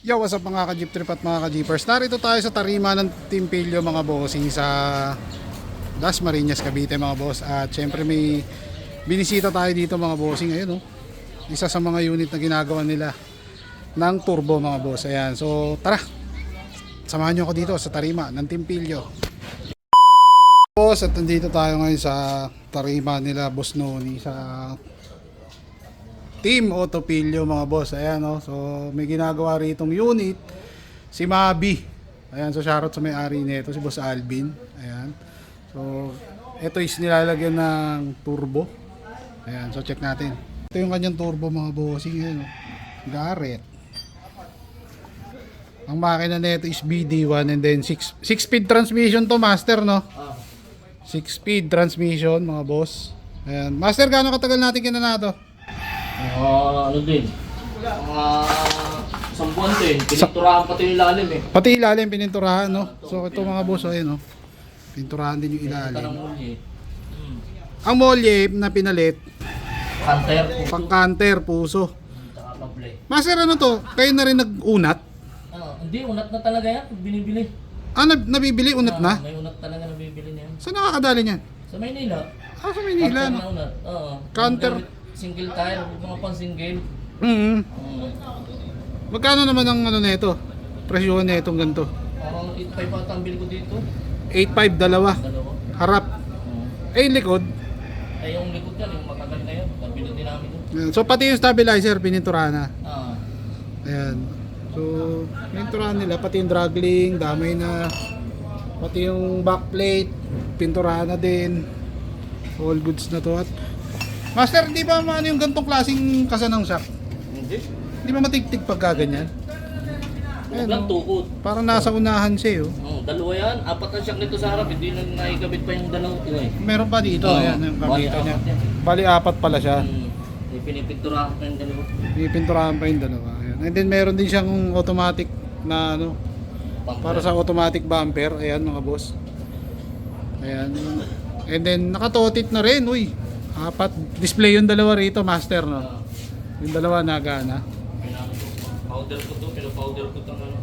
Yo, what's up mga ka-jeep trip at mga ka-jeepers? Narito tayo sa tarima ng Team Pilio mga bossing sa Dasmariñas, Cavite mga boss. At syempre may binisita tayo dito mga bossing. Ayun, oh. Isa sa mga unit na ginagawa nila ng turbo mga boss. Ayan, so tara, samahan nyo ako dito sa tarima ng Team Pilio. Boss, at nandito tayo ngayon sa tarima nila Boss Noni sa Team Auto Pilio mga boss. Ayan, oh. So may ginagawa ritong unit si Mabi. Ayan, so shoutout sa may-ari nito si Boss Alvin. Ayan. So ito is nilalagyan ng turbo. Ayan, so check natin. Ito yung kanyang turbo mga bossing. Ayan, oh. Garrett. Ang makina nito is BD1 and then 6-speed transmission to, master, no? 6-speed transmission mga boss. Ayan. Master, gaano katagal natin kinana to? Ano din? Isang buwan din. Pininturahan pati yung ilalim eh. Pati ilalim pininturahan, no? So ito mga boss, ayun, no? Pinturahan din yung ilalim. Ang molye na pinalit, Canter. pang canter, puso. Saka kable. Master, ano to? Kayo na rin nag-unat? Hindi, unat na talaga yan. Binibili. Ah, nabibili, unat na? May unat talaga na bibili niyan. Saan nakakadali niyan? Sa Maynila. Ah, sa Manila, Canter no? na unat. Oo. Canter. Single tire, mga pang single. Magkano naman ang ano nito? Presyo nitong ganito? Parang 8.5 ata ang bili ko dito. 8.5 dalawa. Dalawa. Harap. Eh, yung likod. Ay, yung likod yan, yung matagal na yun. Nabili din namin yun. Ayan. So pati yung stabilizer pininturahan na. Ah. Ayan. So pininturahan nila pati yung dragling, damay na. Pati yung backplate, pinturahan na din. All goods na to. At master, di ba ano yung gantong klaseng kasa ng shock? Hindi. Di ba matigtig pagka ganyan? Huwag lang tukod. Parang nasa unahan siya, oh. Dalawa yan. Apat na siyak nito sa harap. Hindi na naikabit pa yung dalawa. Eh. Meron pa dito, ayan, yung kabita niya. Bali, apat pala siya. Pinipinturahan pa yung dalawa. Pinturahan pa yung dalawa. Ayan. And then meron din siyang automatic na ano, para sa automatic bumper. Ayan mga boss. Ayan. And then nakatotit na rin, uy. Apat display yung dalawa rito, master, no. Yung dalawa nagana. Powder ko to, pero powder ko itong ano.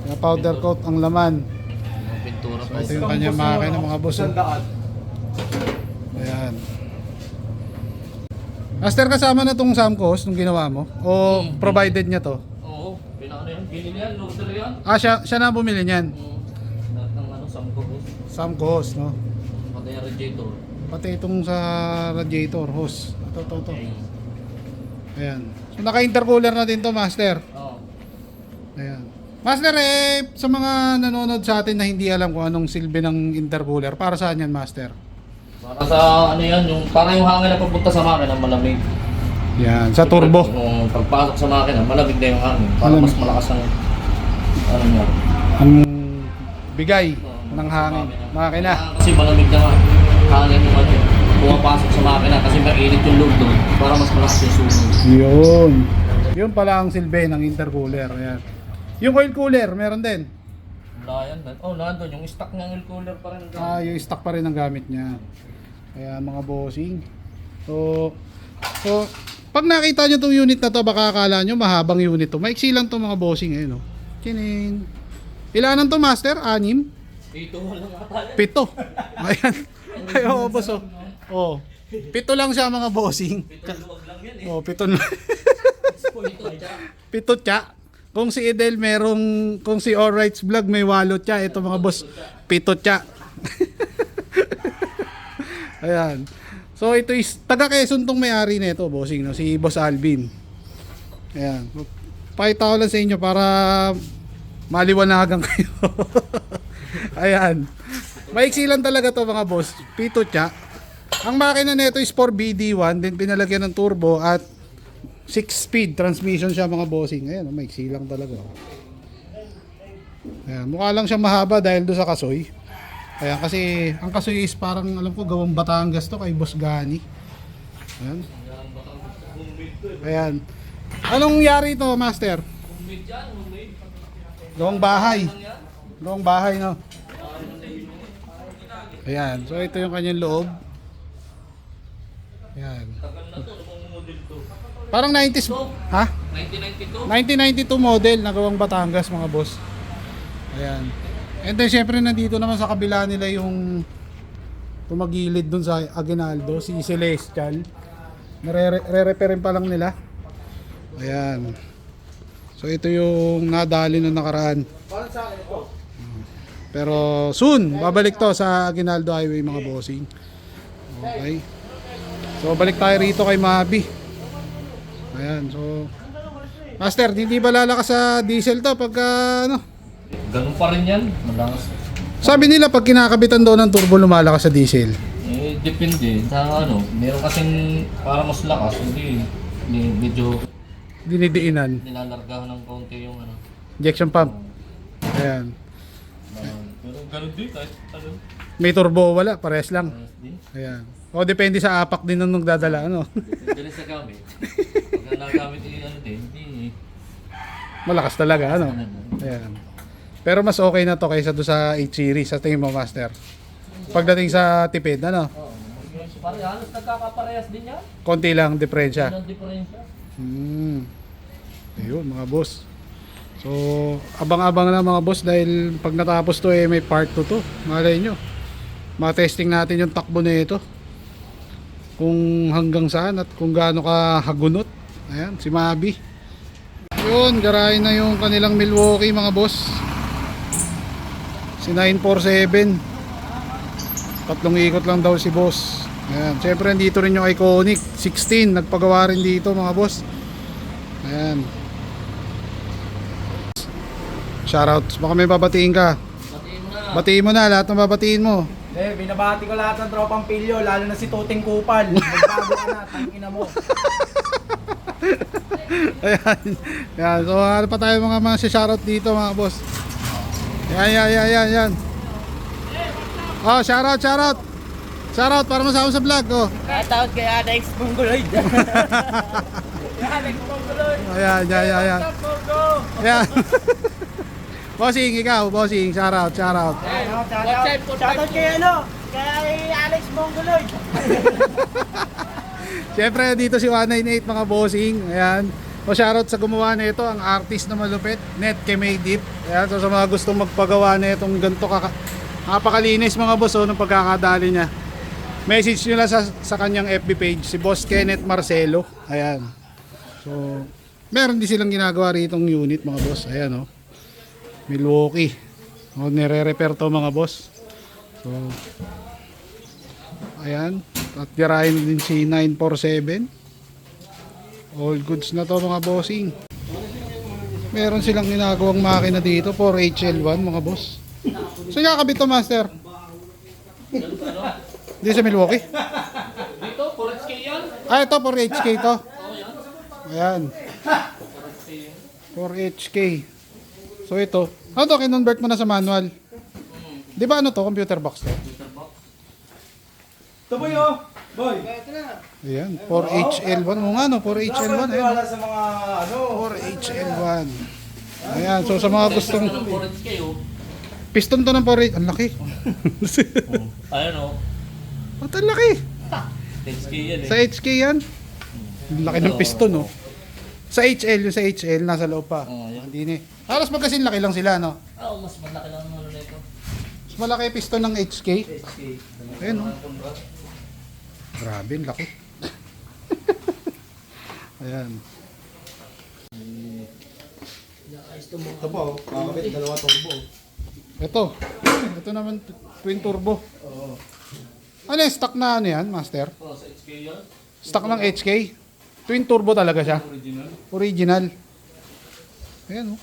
Kaya powder coat ang laman. Yung pintura So pa. ito yung kanyang makina mga boss. Oh. Ayan. Master, kasama na tong Samcos nung ginawa mo? O provided niya to? Oo, pinaka yan. Bili yan, loader yan. Ah, siya na bumili niyan. Lahat ng ano, Samcos. Samcos, no? Pati yung radiator. Pati itong sa radiator hose. Ito. Ayan. So naka-intercooler na din to, master. Oo. Ayan. Master, sa mga nanonood sa atin na hindi alam kung anong silbi ng intercooler, para saan yan, master? Para sa ano yan, yung, parang yung hangin na papunta sa makina, malamig. Yan, sa turbo. Yung pagpasok sa makina, malamig na yung hangin. Para mas malakas ang ano niya. Ang bigay ng hangin. Makina. Kasi malamig na hangin yung ano, pumapasok sa makina kasi mainit yung loob doon para mas malakas yung sunog. Yun. Yun pala ang silbi ng intercooler. Ayan. Yung oil cooler, meron din. Wala yan. Oh, nandun. Yung stock ng oil cooler pa rin. Ah, yung stock pa rin ang gamit niya. Kaya mga bossing. So pag nakita nyo itong unit na to, baka akala nyo mahabang unit to. Maiksi lang to mga bossing. Ayun, oh. Chining. Ilanan to, master? 6? Dito walang akala. 7. Ayan. Ayo, boss, oh. Oh. 7 lang siya mga bossing. Luwag lang yan eh. Oh, 7 lang. 7 tya. Kung si Edel kung si Alrights Vlog may 8 tya, ito mga boss, 7 tya. Ayan. So ito is taga Quezon tong may-ari nito, bossing, no, si Boss Alvin. Ayan. Pakita ko lang sa inyo para maliwanagan kayo. Ayan. Maiksi lang talaga to mga boss, 7 tya. Ang makina nito is 4BD1, then pinalagyan ng turbo at 6-speed transmission siya mga bossing. Ayan, maiksi lang talaga. Ayan, mukha lang siya mahaba dahil doon sa kasoy. Ayan, kasi ang kasoy is parang alam ko gawang Batangas to kay Boss Gani. Ayan. Ayan. Anong yari ito, master? Gawang bahay. Gawang bahay, no? Ayan, so ito yung kanyang loob. Ayan. Parang 90s. So, Ha? 1992. 1992 model, nagawang Batangas mga boss. Ayan. And then syempre nandito naman sa kabila nila yung tumagilid dun sa Aguinaldo, si Celestial. Nare-repair pa lang nila. Ayan. So ito yung nadali nung nakaraan. Pero soon, babalik to sa Aguinaldo Highway mga bossing. Okay. So balik tayo rito kay Mabi. Ayan, so Master, hindi ba lalakas sa diesel to pagka ano? Ganun pa rin yan. Malakas. Sabi nila pag kinakabitan daw ng turbo lumalakas sa diesel. Eh, depende. Sa ano, meron kasing para mas lakas, hindi. Medyo Dinidiinan. nilalargahan ng konti yung ano. Injection pump. Ayan. Pero ganun din kahit ano. May turbo o wala, parehas lang. Din. Ayan. O depende sa apak din nung nagdadala ano. Depende rin sa gamit. Pag nagamit yung ano din, hindi. Malakas talaga ano. Ayan. Pero mas okay na to kaysa do sa 8 series sa tingin mo, Master. Pagdating sa tipid ano, Pare, halos nagkakaparehas din yan. konti lang diferensya. Ano ang diferensya? Ayun mga boss. So, abang-abang na mga boss dahil pag natapos to may part 2 to. Malay nyo. Ma-testing natin yung takbo na ito. Kung hanggang saan at kung gaano ka hagunot. Ayan, si Mabi. Yun, garahin na yung kanilang Milwaukee mga boss. Si 947. Tatlong ikot lang daw si boss. Ayan, syempre dito rin yung Iconic 16, nagpagawa rin dito mga boss. Ayan. Shoutouts, baka may babatiin ka. Batiin mo na. Batiin mo na lahat ng babatiin mo. Binabati ko lahat ng tropang pilyo, lalo na si Tuting Kupal. Magbago ka na, tangina mo. Ayan. Ayan. So ano pa tayo mga shoutout dito mga boss. Yan. Oh, shoutout. Shoutout para masama sa vlog oh. Shoutout kay Alex Mongoloid. Alex Mongoloid. Ayan. Ayan. Bossing, ikaw, bossing, shoutout. Shoutout kay kay Alex Mongoloid. Siyempre dito si 198 mga bossing. Ayan. O shoutout sa gumawa nito, ang artist na malupit, Net Kemeydip. Ayan, so sa mga gustong magpagawa na itong ganito napakalinis mga boss ng pagkakadali niya. Message nyo lang sa kanyang FB page, si Boss Kenneth Marcelo. Ayan. So, meron din silang ginagawa rito unit mga boss. Ayan o. Milwaukee. O, nire-repair to mga boss. So, ayan. At garahin din si 947. All goods na to mga bossing. Meron silang ginagawang makina dito for HL1 mga boss. So kakabit to Master? Di sa Milwaukee? Dito, 4HK yan. Ah ito for HK to. Ayan. 4HK. So ito. Ano to? Kinonvert mo na sa manual. Di ba ano to? Computer box to? Ito boy oh. Boy. Ayan. 4HL1. O nga no? 4HL1. Ayan. Wala sa mga 4HL1. Ayan. So sa mga gustong... 4HK oh. Piston to ng 4H. Ang laki. Ayun oh. Ba't ang laki? 10HK yan eh. Sa HK yan? Ang laki ng piston, no? Sa HL, yung sa HL, nasa loob pa. Oo, yan. Hindi ni. Halos magkasin laki lang sila, no? Oo, mas malaki lang ang ano na ito. Mas malaki yung piston ng HK. HK. Ayun, no? Grabe, ang laki. Ayan. Ito po, kakabit dalawa turbo. Ito. Ito naman, twin turbo. Ano yung stock na ano yan, Master? Oh, sa HK yan. Stock ng HK? Twin turbo talaga siya? Original. Original. Ayan, no?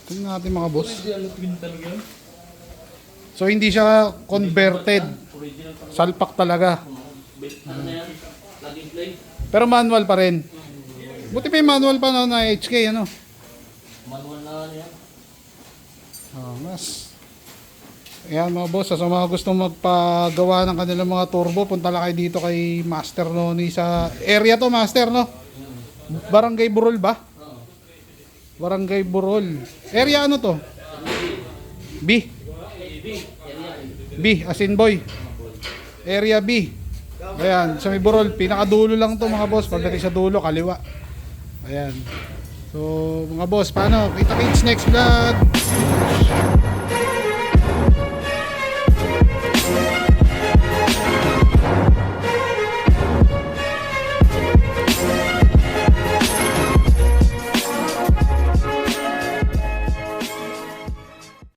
Tingnan natin mga boss. Original twin talaga yan. So, hindi siya converted. Original talaga. Salpak talaga. Ano na yan? Plug and play. Pero manual pa rin. Buti pa yung manual pa na HK, ano? Manual na ano yan. Mas. Ayan mga boss, sa mga gustong magpagawa ng kanilang mga turbo, punta lang kayo dito kay Master Noni sa area to, Master, no? Barangay Burol ba? Barangay Burol. Area ano to? B. B, as in boy. Area B. Ayan, sa may Burol, pinakadulo lang to mga boss. Pagdating sa dulo, kaliwa. Ayan. So mga boss, paano? Kita-kits next vlog.